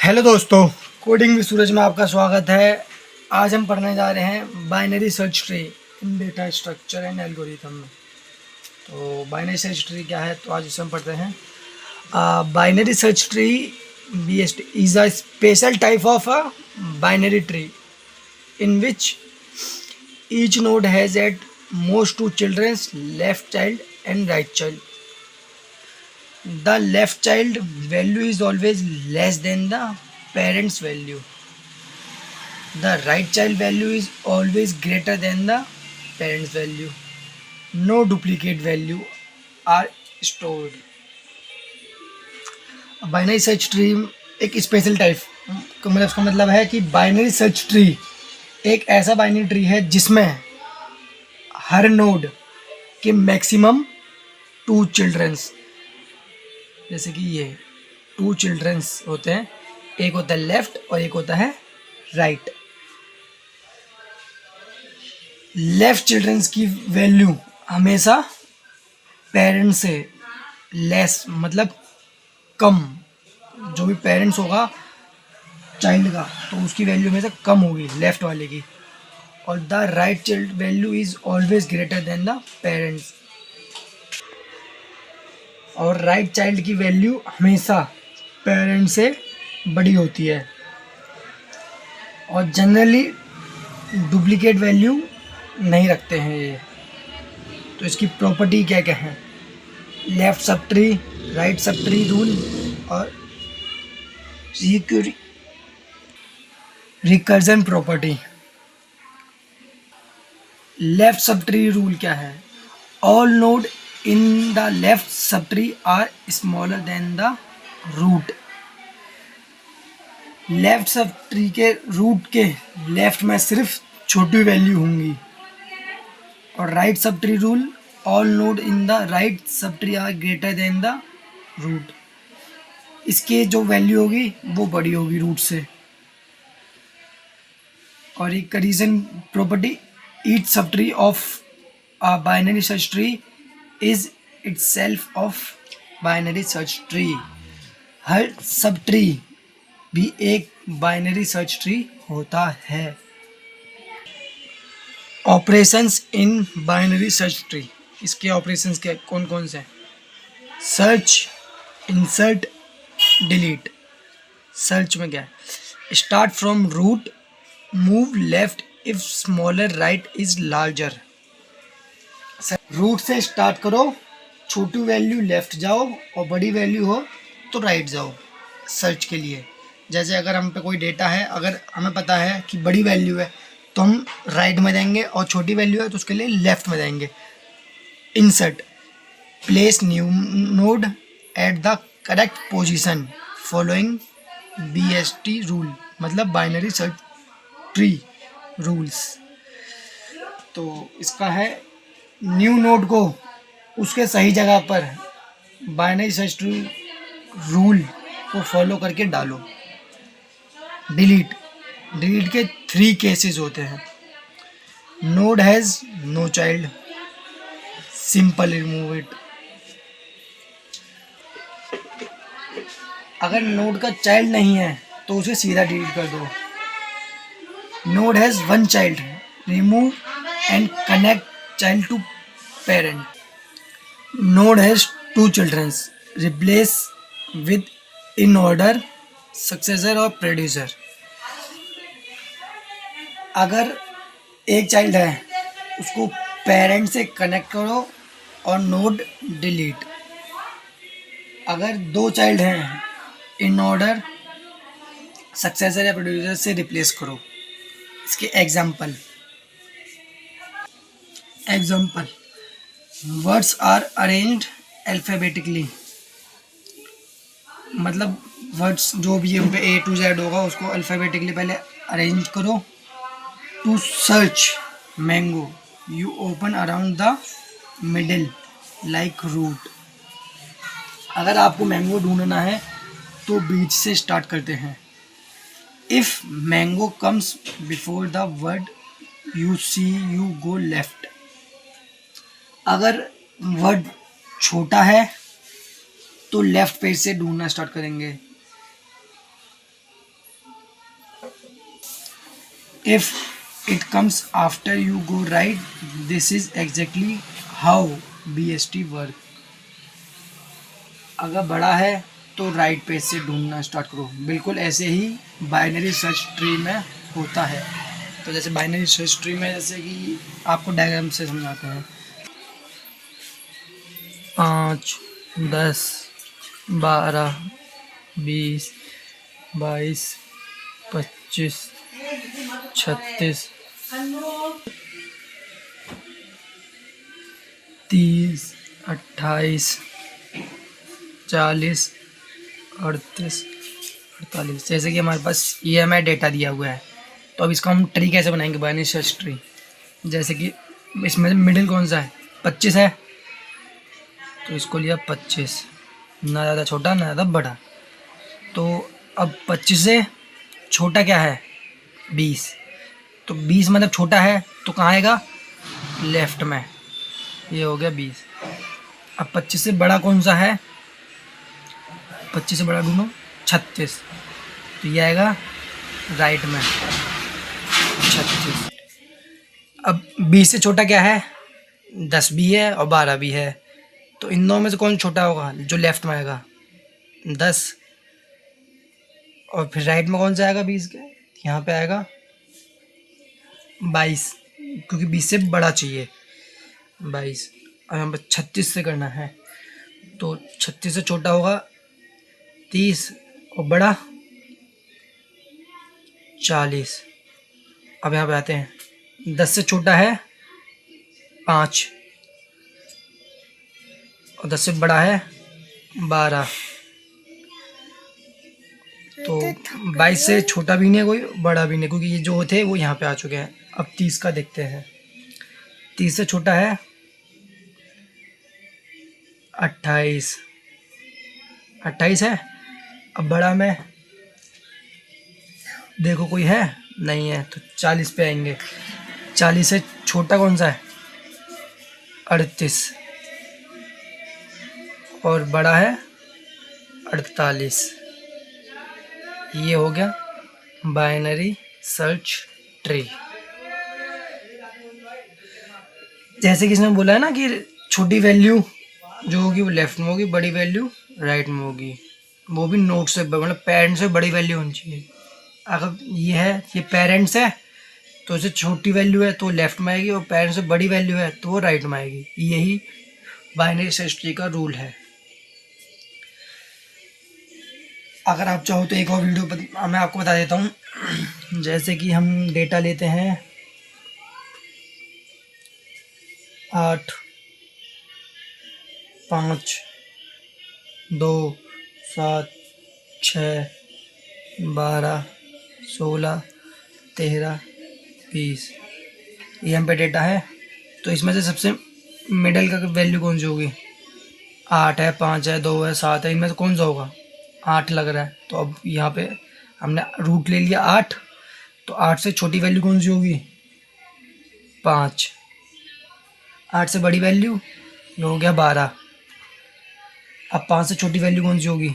Hello दोस्तों, coding with सूरज में आपका स्वागत है। आज हम पढ़ने जा रहे हैं binary search tree in data structure and algorithm में। तो बाइनरी सर्च ट्री क्या है, तो आज इसे हम पढ़ते हैं। Binary search tree BST is a special type of a binary tree in which each node has at most two childrens, left child and right child. The left child value is always less than the parent's value. The right child value is always greater than the parent's value. No duplicate value are stored. Binary search tree एक special type मतलब इसका मतलब है कि binary search tree एक ऐसा binary tree है जिसमें हर नोड के मैक्सिमम 2 चिल्ड्रंस, जैसे कि ये 2 चिल्ड्रंस होते हैं, एक होता है लेफ्ट और एक होता है राइट। लेफ्ट चिल्ड्रंस की वैल्यू हमेशा पेरेंट्स से लेस मतलब कम, जो भी पेरेंट्स होगा चाइल्ड का तो उसकी वैल्यू हमेशा कम होगी लेफ्ट वाले की। और the right child value is always greater than the parents. और राइट चाइल्ड की वैल्यू हमेशा पेरेंट्स से बड़ी होती है। और जनरली डुप्लीकेट वैल्यू नहीं रखते हैं ये। तो इसकी प्रॉपर्टी क्या क्या है? Left subtree, right subtree rule और recursion property. Left subtree rule क्या है? All node in the left subtree are smaller than the root. Left subtree के रूट के लेफ्ट में सिर्फ छोटी वैल्यू होंगी। और right subtree rule, all node in the right subtree are greater than the root. इसके जो value होगी वो बड़ी होगी रूट से। और एक region property, each sub tree of a binary search tree is itself of binary search tree. Her sub tree भी एक बाइनरी सर्च ट्री होता है। Operations in binary search tree, इसके ऑपरेशंस के कौन कौन से हैं? Search, insert, delete. सर्च में क्या है? Start from root, move left if smaller right is larger. Root से स्टार्ट करो, छोटी वैल्यू लेफ्ट जाओ और बड़ी वैल्यू हो तो राइट जाओ सर्च के लिए। जैसे अगर हम पे कोई डेटा है, अगर हमें पता है कि बड़ी वैल्यू है तो हम राइट में देंगे और छोटी वैल्यू है तो उसके लिए लेफ्ट में देंगे। Insert, place new node at the correct position following BST rule, मतलब बाइनरी सर्च ट्री रूल्स। तो इसका है न्यू नोड को उसके सही जगह पर बाइनरी सर्च ट्री रूल को फॉलो करके डालो। डिलीट, डिलीट के 3 केसेस होते हैं। Node has no child, simple remove it. अगर नोड का चाइल्ड नहीं है तो उसे सीधा डिलीट कर दो। Node has 1 child, remove and connect child to parent. Node has 2 children, replace with in order successor और producer. अगर एक चाइल्ड है उसको पेरेंट से कनेक्ट करो और नोड डिलीट। अगर 2 चाइल्ड हैं इन ऑर्डर सक्सेसर या प्रोड्यूसर से रिप्लेस करो। इसके example, words are arranged alphabetically, मतलब वर्ड्स जो भी उन पे A to Z होगा उसको अल्फाबेटिकली पहले अरेंज करो। To search mango, you open around the middle like root. अगर आपको मैंगो ढूंढना है तो बीच से स्टार्ट करते हैं। If mango comes before the word you see, you go left. अगर वर्ड छोटा है तो लेफ्ट पेज से ढूंढना स्टार्ट करेंगे। if it comes after you go right, this is exactly how BST work. अगर बड़ा है तो राइट पेज से ढूंढना स्टार्ट करो, बिल्कुल ऐसे ही बाइनरी सर्च ट्री में होता है। तो जैसे बाइनरी सर्च ट्री में जैसे कि आपको डायग्राम से समझाते हैं, 5, 10, 12, 20, 22, 25, 36, 30, 28, 40, 38, 48। जैसे कि हमारे पास EMI डेटा दिया हुआ है, तो अब इसका हम ट्री कैसे बनाएंगे, बाइनरी सर्च ट्री। जैसे कि इसमें मिडिल कौन सा है, 25 है, तो इसको लिया 25, ना ज़्यादा छोटा ना ज़्यादा बड़ा। तो अब 25 से छोटा क्या है, 20, तो 20 मतलब छोटा है तो कहाँ आएगा, लेफ्ट में, ये हो गया 20। अब 25 से बड़ा कौन सा है, 25 से बड़ा ढूंढो, 36, तो ये आएगा राइट में, 36। अब 20 से छोटा क्या है, 10 भी है और 12 भी है, तो इन दोनों में से कौन छोटा होगा, जो लेफ्ट में आएगा 10, और फिर राइट में कौन सा आएगा 20 के, यहाँ पे आएगा 22, क्योंकि 20 से बड़ा चाहिए 22। और यहाँ पर 36 से करना है, तो 36 से छोटा होगा 30 और बड़ा 40। अब यहाँ पे आते हैं, 10 से छोटा है 5 और 10 से बड़ा है 12, तो 22 से छोटा भी नहीं है कोई, बड़ा भी नहीं, क्योंकि ये जो थे वो यहाँ पे आ चुके हैं। अब 30 का देखते हैं, 30 से छोटा है 28, 28 है। अब बड़ा में देखो कोई है, नहीं है, तो 40 पे आएंगे। 40 से छोटा कौन सा है, 38, और बड़ा है 48। ये हो गया बाइनरी सर्च ट्री। जैसे कि इसने बोला है ना कि छोटी वैल्यू जो होगी वो लेफ्ट में होगी, बड़ी वैल्यू राइट में होगी, वो भी नोट से, मतलब पेरेंट से बड़ी वैल्यू होनी चाहिए। अगर ये है, ये पेरेंट्स है तो इसे छोटी वैल्यू है तो लेफ्ट में आएगी, और पेरेंट्स से बड़ी वैल्यू है तो वो राइट में आएगी। यही बाइनरी सर्च ट्री का रूल है। अगर आप चाहो तो एक और वीडियो मैं आपको बता देता हूँ। जैसे कि हम डेटा लेते हैं 8, 5, 2, 7, 6, 12, 16, 13, 20, ये हम पे डेटा है। तो इसमें से सबसे मिडल का वैल्यू कौन सी होगी, 8 है, 5 है, 2 है, 7 है, इनमें से कौन सा होगा, 8 लग रहा है। तो अब यहाँ पे हमने रूट ले लिया 8, तो 8 से छोटी वैल्यू कौन सी होगी, 5। 8 से बड़ी वैल्यू ये हो गया 12। अब 5 से छोटी वैल्यू कौन सी होगी,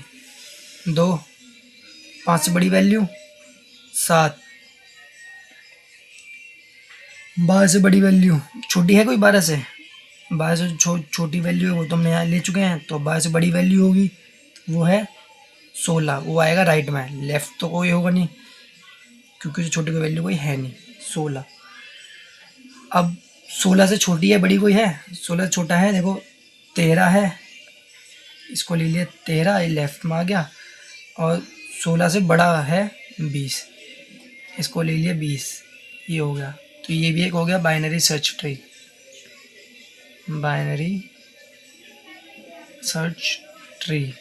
2। 5 से बड़ी वैल्यू 7। 12 से बड़ी वैल्यू छोटी है कोई, 12 से, 12 से छोटी वैल्यू है वो तो हमने यहाँ ले चुके हैं। तो 12 से बड़ी वैल्यू होगी वो है 16, वो आएगा राइट में, लेफ्ट तो कोई होगा नहीं क्योंकि जो छोटी कोई वैल्यू कोई है नहीं, 16। अब 16 से छोटी है बड़ी कोई है, 16 से छोटा है, देखो 13 है, इसको ले लिया 13, ये लेफ्ट में आ गया। और 16 से बड़ा है 20, इसको ले लिया 20, ये हो गया। तो ये भी एक हो गया binary search tree, binary search tree.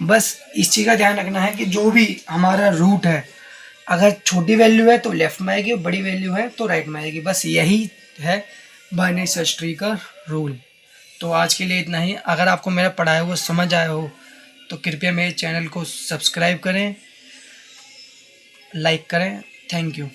बस इस चीज़ का ध्यान रखना है कि जो भी हमारा रूट है, अगर छोटी वैल्यू है तो लेफ्ट में आएगी और बड़ी वैल्यू है तो राइट में आएगी। बस यही है बाइनरी सर्च ट्री का रूल। तो आज के लिए इतना ही। अगर आपको मेरा पढ़ाया हुआ समझ आया हो तो कृपया मेरे चैनल को सब्सक्राइब करें, लाइक करें। Thank you.